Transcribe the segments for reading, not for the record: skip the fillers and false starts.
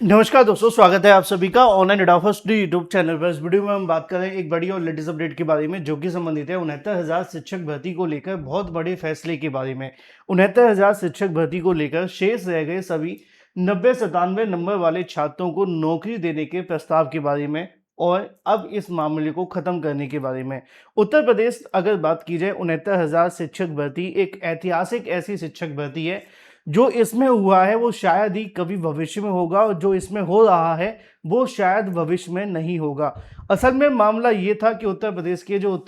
नमस्कार दोस्तों, स्वागत है आप सभी का ऑनलाइन एडा फर्स्ट यूट्यूब चैनल पर। इस वीडियो में हम बात कर रहे हैं एक बड़ी और लेटेस्ट अपडेट के बारे में, जो कि संबंधित है 69,000 शिक्षक भर्ती को लेकर बहुत बड़े फैसले के बारे में। 69,000 शिक्षक भर्ती को लेकर शेष रह गए सभी 90-97 नंबर वाले छात्रों को नौकरी देने के प्रस्ताव के बारे में और अब इस मामले को खत्म करने के बारे में। उत्तर प्रदेश अगर बात की जाए, 69,000 शिक्षक भर्ती एक ऐतिहासिक ऐसी शिक्षक भर्ती है। जो इसमें हुआ है वो शायद ही कभी भविष्य में होगा, और जो इसमें हो रहा है वो शायद भविष्य में नहीं होगा। असल में मामला ये था कि उत्तर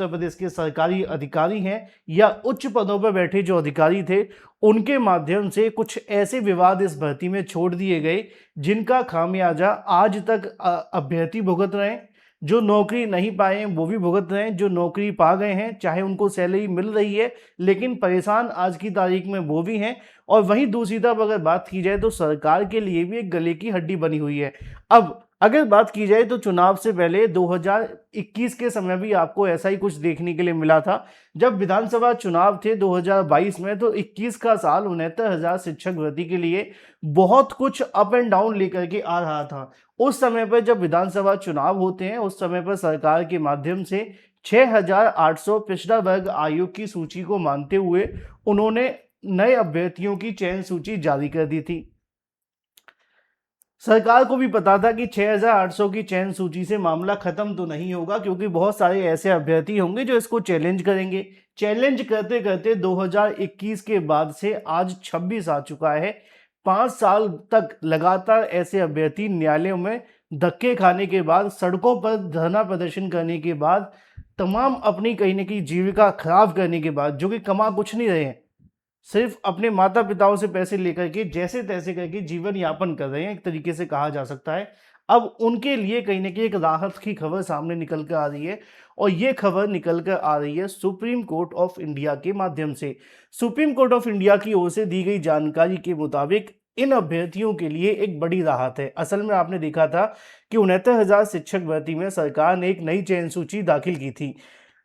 प्रदेश के सरकारी अधिकारी हैं या उच्च पदों पर बैठे जो अधिकारी थे, उनके माध्यम से कुछ ऐसे विवाद इस भर्ती में छोड़ दिए गए जिनका खामियाजा आज तक अभ्यर्थी भुगत रहे हैं। जो नौकरी नहीं पाए हैं वो भी भुगत रहे हैं, जो नौकरी पा गए हैं चाहे उनको सैलरी मिल रही है लेकिन परेशान आज की तारीख में वो भी हैं। और वहीं दूसरी तरफ अगर बात की जाए तो सरकार के लिए भी एक गले की हड्डी बनी हुई है। अब अगर बात की जाए तो चुनाव से पहले 2021 के समय भी आपको ऐसा ही कुछ देखने के लिए मिला था। जब विधानसभा चुनाव थे 2022 में, तो 21 का साल 69,000 शिक्षक भर्ती के लिए बहुत कुछ अप एंड डाउन लेकर के आ रहा था। उस समय पर जब विधानसभा चुनाव होते हैं, उस समय पर सरकार के माध्यम से 6,800 पिछड़ा वर्ग आयोग की सूची को मानते हुए उन्होंने नए अभ्यर्थियों की चयन सूची जारी कर दी थी। सरकार को भी पता था कि 6,800 की चयन सूची से मामला खत्म तो नहीं होगा, क्योंकि बहुत सारे ऐसे अभ्यर्थी होंगे जो इसको चैलेंज करेंगे। चैलेंज करते करते 2021 के बाद से आज 26 आ चुका है। 5 साल तक लगातार ऐसे अभ्यर्थी न्यायालयों में धक्के खाने के बाद, सड़कों पर धरना प्रदर्शन करने के बाद, तमाम अपनी कहीं ना कहीं जीविका खराब करने के बाद, जो कि कमा कुछ नहीं रहे हैं, सिर्फ अपने माता पिताओं से पैसे लेकर के जैसे तैसे करके जीवन यापन कर रहे हैं, एक तरीके से कहा जा सकता है। अब उनके लिए कहीं ना कहीं एक राहत की खबर सामने निकल कर आ रही है, और ये खबर निकल कर आ रही है सुप्रीम कोर्ट ऑफ इंडिया के माध्यम से। सुप्रीम कोर्ट ऑफ इंडिया की ओर से दी गई जानकारी के मुताबिक इन अभ्यर्थियों के लिए एक बड़ी राहत है। असल में आपने देखा था कि 69,000 शिक्षक भर्ती में सरकार ने एक नई चयन सूची दाखिल की थी,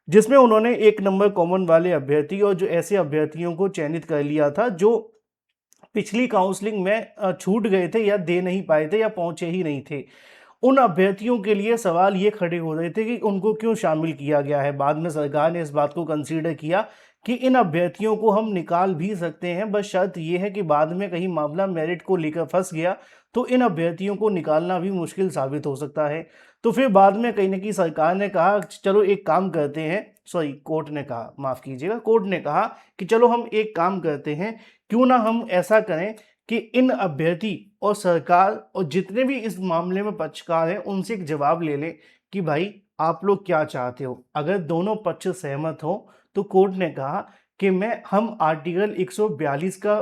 जिसमें उन्होंने 1 नंबर कॉमन वाले अभ्यर्थी और जो ऐसे अभ्यर्थियों को चयनित कर लिया था जो पिछली काउंसलिंग में छूट गए थे या दे नहीं पाए थे या पहुंचे ही नहीं थे। उन अभ्यर्थियों के लिए सवाल ये खड़े हो रहे थे कि उनको क्यों शामिल किया गया है। बाद में सरकार ने इस बात को कंसीडर किया कि इन अभ्यर्थियों को हम निकाल भी सकते हैं, बस शर्त यह है कि बाद में कहीं मामला मेरिट को लेकर फंस गया तो इन अभ्यर्थियों को निकालना भी मुश्किल साबित हो सकता है। तो फिर बाद में कहीं ना कहीं सरकार ने कहा चलो एक काम करते हैं, सॉरी कोर्ट ने कहा, माफ़ कीजिएगा, कोर्ट ने कहा कि चलो हम एक काम करते हैं, क्यों ना हम ऐसा करें कि इन अभ्यर्थी और सरकार और जितने भी इस मामले में पक्षकार हैं उनसे एक जवाब ले लें कि भाई आप लोग क्या चाहते हो। अगर दोनों पक्ष सहमत हो तो कोर्ट ने कहा कि हम आर्टिकल 142 का,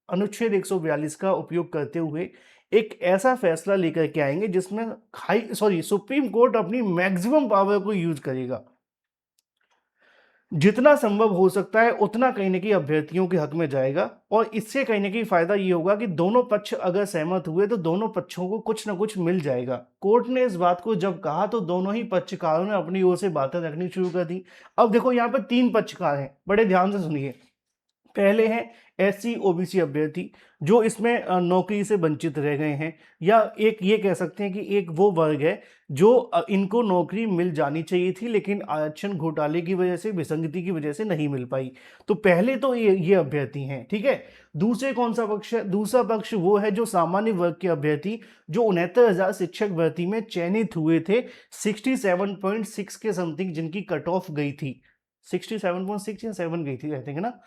अनुच्छेद 142 का उपयोग करते हुए एक ऐसा फैसला लेकर के आएंगे जिसमें सुप्रीम कोर्ट अपनी मैक्सिमम पावर को यूज करेगा। जितना संभव हो सकता है उतना कहीं ना कहीं अभ्यर्थियों के हक में जाएगा, और इससे कहीं ना कहीं फायदा ये होगा कि दोनों पक्ष अगर सहमत हुए तो दोनों पक्षों को कुछ ना कुछ मिल जाएगा। कोर्ट ने इस बात को जब कहा तो दोनों ही पक्षकारों ने अपनी ओर से बातें रखनी शुरू कर दी। अब देखो यहाँ पर 3 पक्षकार हैं, बड़े ध्यान से सुनिए। पहले हैं एससी ओबीसी अभ्यर्थी जो इसमें नौकरी से वंचित रह गए हैं, या एक ये कह सकते हैं कि एक वो वर्ग है जो इनको नौकरी मिल जानी चाहिए थी लेकिन आरक्षण घोटाले की वजह से, विसंगति की वजह से नहीं मिल पाई। तो पहले तो ये अभ्यर्थी हैं, ठीक है। दूसरे कौन सा पक्ष है? दूसरा पक्ष वो है जो सामान्य वर्ग के अभ्यर्थी जो 69,000 शिक्षक भर्ती में चयनित हुए थे, 67.6 के समथिंग जिनकी कट ऑफ गई थी, 67.6 या 7 गई थी आई थिंक, है ना,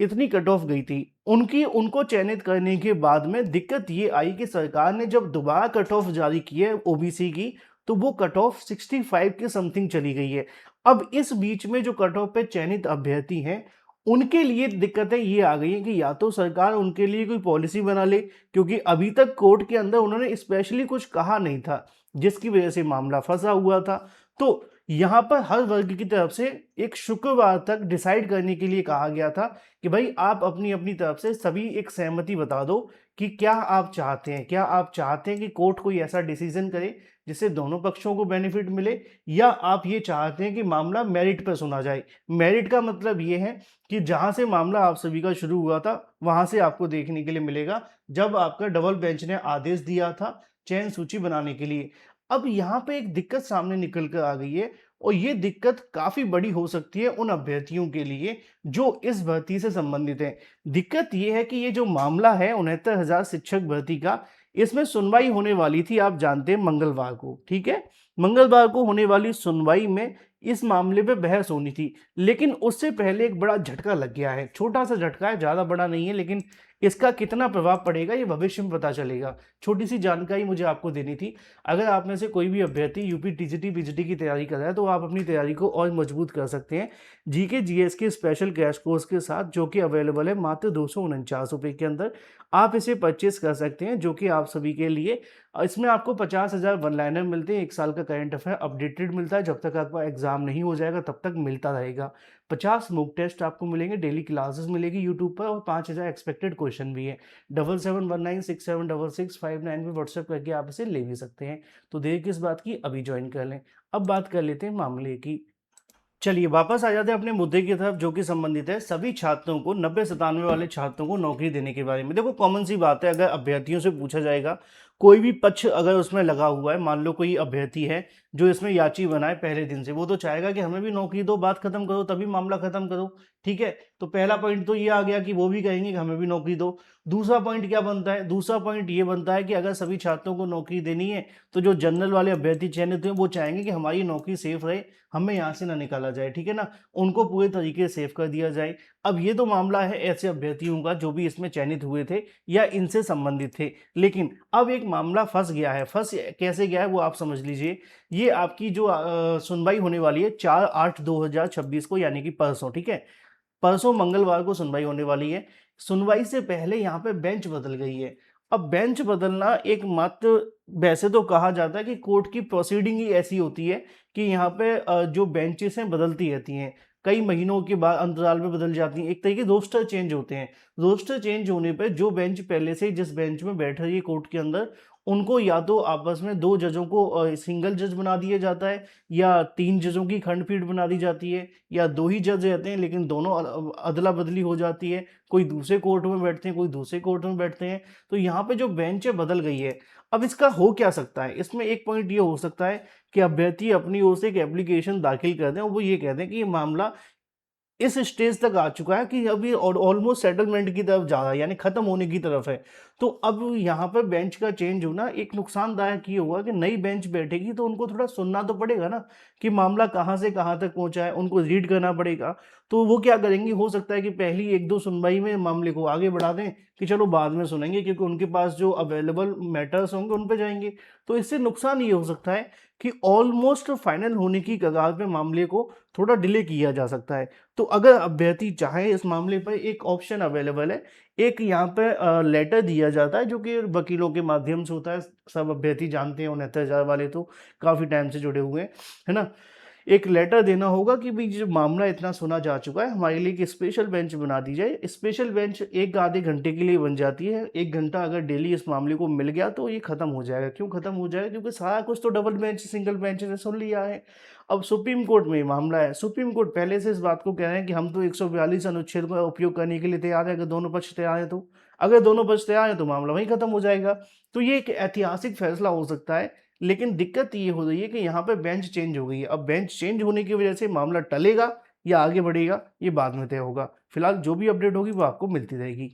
इतनी कट ऑफ गई थी उनको चयनित करने के बाद में दिक्कत ये आई कि सरकार ने जब दोबारा कट ऑफ जारी की है ओबीसी की, तो वो कट ऑफ 65 के समथिंग चली गई है। अब इस बीच में जो कट ऑफ पे चयनित अभ्यर्थी हैं उनके लिए दिक्कतें ये आ गई हैं कि या तो सरकार उनके लिए कोई पॉलिसी बना ले, क्योंकि अभी तक कोर्ट के अंदर उन्होंने स्पेशली कुछ कहा नहीं था जिसकी वजह से मामला फंसा हुआ था। तो यहाँ पर हर वर्ग की तरफ से एक शुक्रवार तक डिसाइड करने के लिए कहा गया था कि भाई आप अपनी अपनी तरफ से सभी एक सहमति बता दो कि क्या आप चाहते हैं, क्या आप चाहते हैं कि कोर्ट कोई ऐसा डिसीजन करे जिससे दोनों पक्षों को बेनिफिट मिले, या आप ये चाहते हैं कि मामला मेरिट पर सुना जाए। मेरिट का मतलब ये है कि जहां से मामला आप सभी का शुरू हुआ था वहां से आपको देखने के लिए मिलेगा जब आपका डबल बेंच ने आदेश दिया था चयन सूची बनाने के लिए। अब यहाँ पे एक दिक्कत सामने निकल कर आ गई है और ये दिक्कत काफ़ी बड़ी हो सकती है उन अभ्यर्थियों के लिए जो इस भर्ती से संबंधित हैं। दिक्कत ये है कि ये जो मामला है 69,000 शिक्षक भर्ती का, इसमें सुनवाई होने वाली थी, आप जानते हैं, मंगलवार को, ठीक है? मंगलवार को होने वाली सुनवाई में इस मामले पे बहस होनी थी, लेकिन उससे पहले एक बड़ा झटका लग गया है। छोटा-सा झटका है, ज़्यादा बड़ा नहीं है, लेकिन इसका कितना प्रभाव पड़ेगा ये भविष्य में पता चलेगा। छोटी-सी जानकारी मुझे आपको देनी थी। अगर आप में से कोई भी अभ्यर्थी यूपी टीजीटी, पीजीटी की तैयारी कर रहा है, तो आप अपनी तैयारी को और मजबूत कर सकते हैं जीके, जीएस के स्पेशल क्रैश कोर्स के साथ, जो कि अवेलेबल है मात्र ₹249 के अंदर। आप इसे परचेज़ कर सकते हैं, जो कि आप सभी के लिए इसमें आपको 50,000 वन लाइनर मिलते हैं, 1 साल का करंट अफेयर अपडेटेड मिलता है, जब तक आपका एग्ज़ाम नहीं हो जाएगा तब तक मिलता रहेगा। 50 मॉक टेस्ट आपको मिलेंगे, डेली क्लासेस मिलेगी यूट्यूब पर और 5,000 एक्सपेक्टेड क्वेश्चन भी है। 7719676659 पे व्हाट्सएप करके आप इसे ले भी सकते हैं। तो देर किस बात की, अभी ज्वाइन कर लें। अब बात कर लेते हैं मामले की। चलिए वापस आ जाते हैं अपने मुद्दे की तरफ, जो कि संबंधित है सभी छात्रों को, 90-97 वाले छात्रों को नौकरी देने के बारे में। देखो कॉमन सी बात है, अगर अभ्यर्थियों से पूछा जाएगा, कोई भी पक्ष अगर उसमें लगा हुआ है, मान लो कोई अभ्यर्थी है जो इसमें याची बनाए पहले दिन से, वो तो चाहेगा कि हमें भी नौकरी दो, बात खत्म करो, तभी मामला खत्म करो, ठीक है? तो पहला पॉइंट तो ये आ गया कि वो भी कहेंगे कि हमें भी नौकरी दो। दूसरा पॉइंट क्या बनता है? दूसरा पॉइंट ये बनता है कि अगर सभी छात्रों को नौकरी देनी है, तो जो जनरल वाले अभ्यर्थी चयनित हुए, वो चाहेंगे कि हमारी नौकरी सेफ रहे, हमें यहाँ से ना निकाला जाए, ठीक है ना? उनको पूरे तरीके से सेव कर दिया जाए। अब ये तो मामला है ऐसे अभ्यर्थियों का जो भी इसमें चयनित हुए थे या इनसे संबंधित थे। लेकिन अब एक मामला फँस गया है। फँस कैसे गया है वो आप समझ लीजिए। ये आपकी जो सुनवाई होने वाली है 4/8/2026 को, यानी कि परसों, ठीक है? परसों मंगलवार को सुनवाई होने वाली है। सुनवाई से पहले यहाँ पे बेंच बदल गई है। अब बेंच बदलना एकमात्र, वैसे तो कहा जाता है कि कोर्ट की प्रोसीडिंग ही ऐसी होती है कि यहाँ पे जो बेंचेस हैं बदलती रहती हैं। कई महीनों के बाद अंतराल में बदल जाती हैं। एक तरीके रोस्टर चेंज होते हैं। रोस्टर चेंज होने पे जो बेंच पहले से जिस बेंच में बैठ रही है कोर्ट के अंदर, उनको या तो आपस में 2 जजों को सिंगल जज बना दिया जाता है, या 3 जजों की खंडपीठ बना दी जाती है, या 2 ही जज रहते हैं लेकिन दोनों अदला-बदली हो जाती है। कोई दूसरे कोर्ट में बैठते हैं, कोई दूसरे कोर्ट में बैठते हैं। तो यहाँ पे जो बेंच है बदल गई है। अब इसका हो क्या सकता है? इसमें एक पॉइंट ये हो सकता है कि अभ्यर्थी अपनी ओर से एक एप्लीकेशन दाखिल कर दें और वो ये कह दें कि ये मामला इस स्टेज तक आ चुका है कि अब ये ऑलमोस्ट सेटलमेंट की तरफ जा रहा है, यानी खत्म होने की तरफ है। तो अब यहाँ पर बेंच का चेंज होना एक नुकसानदायक ये होगा कि नई बेंच बैठेगी तो उनको थोड़ा सुनना तो पड़ेगा ना कि मामला कहाँ से कहाँ तक पहुँचा है, उनको रीड करना पड़ेगा। तो वो क्या करेंगे, हो सकता है कि पहली 1-2 सुनवाई में मामले को आगे बढ़ा दें कि चलो बाद में सुनेंगे, क्योंकि उनके पास जो अवेलेबल मैटर्स होंगे उन पे जाएँगे। तो इससे नुकसान ये हो सकता है कि ऑलमोस्ट फाइनल होने की कगार पे मामले को थोड़ा डिले किया जा सकता है। तो अगर अभ्यर्थी चाहे, इस मामले पर एक ऑप्शन अवेलेबल है। एक यहाँ पे लेटर दिया जाता है जो कि वकीलों के माध्यम से होता है। सब अभ्यर्थी जानते हैं, 69,000 वाले तो काफ़ी टाइम से जुड़े हुए हैं, है ना? एक लेटर देना होगा कि भई जो मामला इतना सुना जा चुका है, हमारे लिए एक स्पेशल बेंच बना दी जाए। स्पेशल बेंच 1 आधे घंटे के लिए बन जाती है। 1 घंटा अगर डेली इस मामले को मिल गया तो ये खत्म हो जाएगा। क्यों खत्म हो जाएगा? क्योंकि सारा कुछ तो डबल बेंच, सिंगल बेंच ने सुन लिया है। अब सुप्रीम कोर्ट में ये मामला है। सुप्रीम कोर्ट पहले से इस बात को कह रहे हैं कि हम तो 142 अनुच्छेद का उपयोग करने के लिए तैयार है, अगर दोनों पक्ष तैयार हैं तो। अगर दोनों पक्ष तैयार हैं तो मामला वहीं खत्म हो जाएगा। तो ये एक ऐतिहासिक फैसला हो सकता है। लेकिन दिक्कत ये हो रही है कि यहाँ पे बेंच चेंज हो गई है। अब बेंच चेंज होने की वजह से मामला टलेगा या आगे बढ़ेगा, ये बाद में तय होगा। फिलहाल जो भी अपडेट होगी वो आपको मिलती रहेगी।